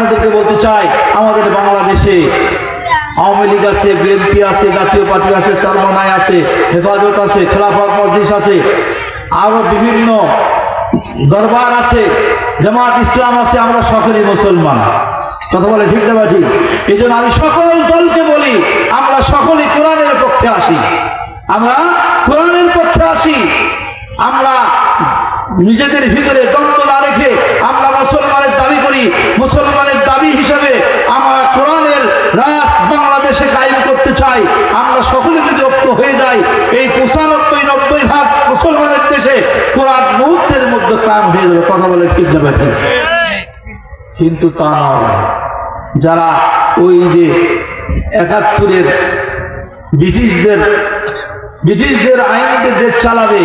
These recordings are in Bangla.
আপনাদেরকে বলতে চাই, আমাদের বাংলাদেশে আওয়ামী লীগ আছে, বিএনপি আছে, জাতীয় পার্টি আছে, সর্বনায় আছে, হেফাজত আছে, খেলাফত মজলিস আছে, আরো বিভিন্ন দরবার আছে, জামাত ইসলাম আছে। আমরা সকলেই মুসলমান, কথা বলে ঠিক না ঠিক? এই জন্য আমি সকল দলকে বলি, আমরা সকলেই কোরআনের পক্ষে আসি, আমরা কোরআনের পক্ষে আসি। আমরা নিজেদের ভিতরে দ্বন্দ্ব না রেখে আমরা মুসলমানের দাবি করি। মুসলমানের দাবি হিসেবে আমরা কোরআনের রাজ বাংলাদেশে কায়েম করতে চাই। আমরা সকলে যদি ঐক্য হয়ে যাই, এই 95-90% মুসলমানের দেশে কোরআন মুহূর্তের মধ্যে কায়েম হয়ে যাবে, কথা বলে ঠিক না ঠিক? কিন্তু তা নয়, যারা ওই যে 71-এর ব্রিটিশদের আইন দিয়ে দেশ চালাবে,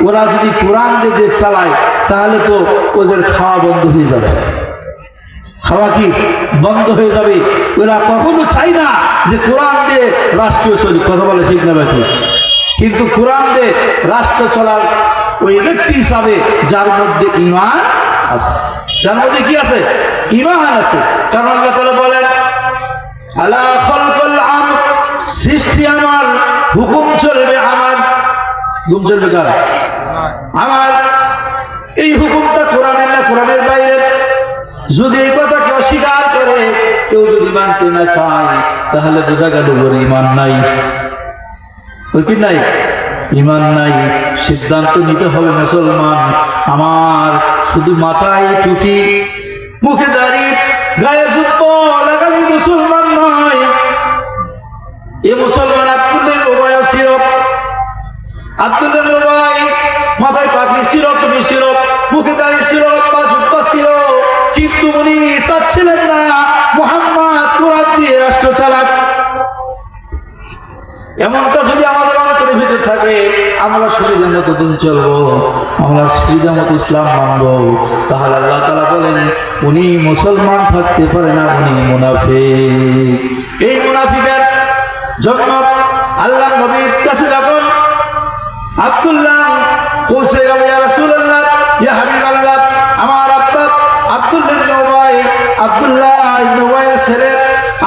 ওরা যদি কোরআন দিয়ে দেশ চালায় তাহলে তো ওদের খাওয়া বন্ধ হয়ে যাবে। খাওয়া কি বন্ধ হয়ে যাবে? ওরা কখনো চাই না যে কোরআন দিয়ে রাষ্ট্রীয় চলি, কথা বলে ঠিক না ঠিক? কিন্তু কোরআন দিয়ে রাষ্ট্র চলার ওই ব্যক্তি হিসাবে যার মধ্যে ঈমান আছে, যার মধ্যে কি আছে? ঈমান আছে। কারণ আল্লাহ তাআলা বলেন, আলা খালকুল আমর, সৃষ্টি আমার, হুকুম চলবে আমার। হুকুম চলবে কার? আমার। এই হুকুমটা কোরআনের না কোরআনের বাইরে? যদি এই কথাকে অস্বীকার করে, কেউ যদি মানতে না চায়, তাহলে বোঝা গেল ওর ঈমান নাই। ওর কি নাই? ঈমান নাই। সিদ্ধান্ত নিতে হবে, মুসলমান আমার শুধু মাথায় টুপি, মুখে দাড়ি, গায়ে জুব্বা লাগালেই মুসলমান নয়। এ মুসলমান আব্দুল্লাহ উবাই ছিল, আব্দুল্লাহ উবাই মাথায় পাগড়ি ছিল, টুপি ছিল, মুখে দাড়ি ছিল, পা জুব্বা ছিল, কিন্তু উনি চাচ্ছিলেন না মুহাম্মদ কোরআন দিয়ে রাষ্ট্র চালাক। এমনটা যদি আমাদের অন্তরের ভিতরে থাকে, আমরা সুবিধা মতো দিন চলবো, আমরা সুবিধা মতো ইসলাম মানবো, তাহলে আল্লাহ তাআলা বলেন উনি মুসলমান থাকতে পারে না, উনি মুনাফিক। এই মুনাফিকের জন্য আল্লাহ নবীর কাছে যখন আব্দুল্লাহ পৌঁছে গেল, ইয়া রাসূলুল্লাহ, ইয়া হাবিবাল্লাহ, আমার আব্বা আব্দুল্লাহ ইবনে উবাই, আব্দুল্লাহ ইবনে উবাইয়ের ছেলে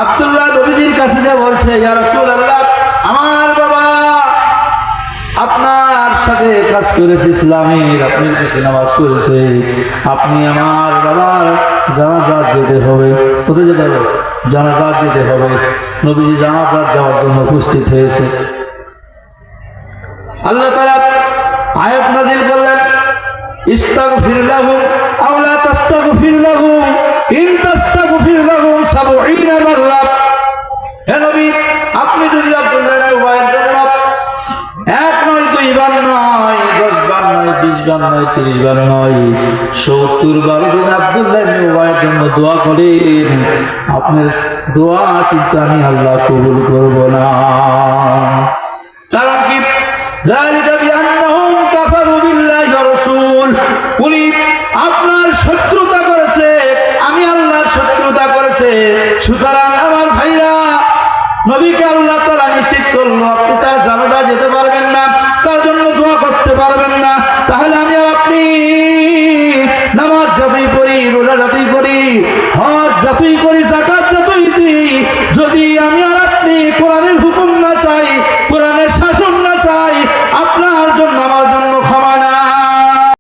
আব্দুল্লাহ নবীজির কাছে যা বলছে, ইয়া রাসূলুল্লাহ, আমার বাবা আপনার সাথে কাজ করেছে ইসলামের, আপনার কাছে নামাজ পড়েছে, আপনি আমার বাবার জানাজাত যেতে হবে। কোথায় যেতে হবে? জানাজাত যেতে হবে। নবীজি জানাজাত যাওয়ার জন্য উপস্থিত হয়েছে। আল্লাহ তাআলা আয়াত নাযিল করলেন, ইস্তাগফির লাহুম আও লা তাস্তাগফির লাহুম ইন তাস্তাগফির লাহুম ৭০ মাররা। হে নবী, আপনি যদি আব্দুল্লাহ ইবনে উবাইয়ের জন্য ১ নয় ২ বার নয় ১০ বার নয় ২০ বার নয় ৩০ বার নয় ৭০ বার যদি আব্দুল্লাহ ইবনে উবাইয়ের জন্য দোয়া করেন, আপনার দোয়া কিন্তু আমি আল্লাহ কবুল করব না। কারণ কি? যালিকা বিআন্নাহুম কাফারু বিল্লাহি ওয়া রাসূল। উনি আপনার শত্রুতা করেছে, আমি আল্লাহর শত্রুতা করেছে। সুতরাং আমার ভাইরা, নবীকে আল্লাহ তাআলা নিষেধ করলো, আপনি তার জানাজা যেতে পারবেন না, তার জন্য দোয়া করতে পারবেন না। তাহলে আমি আর আপনি নামাজ যতই পড়ি, রোজা যতই করি, হজ যতই করি, যাকাত যতই দিই, যদি আমি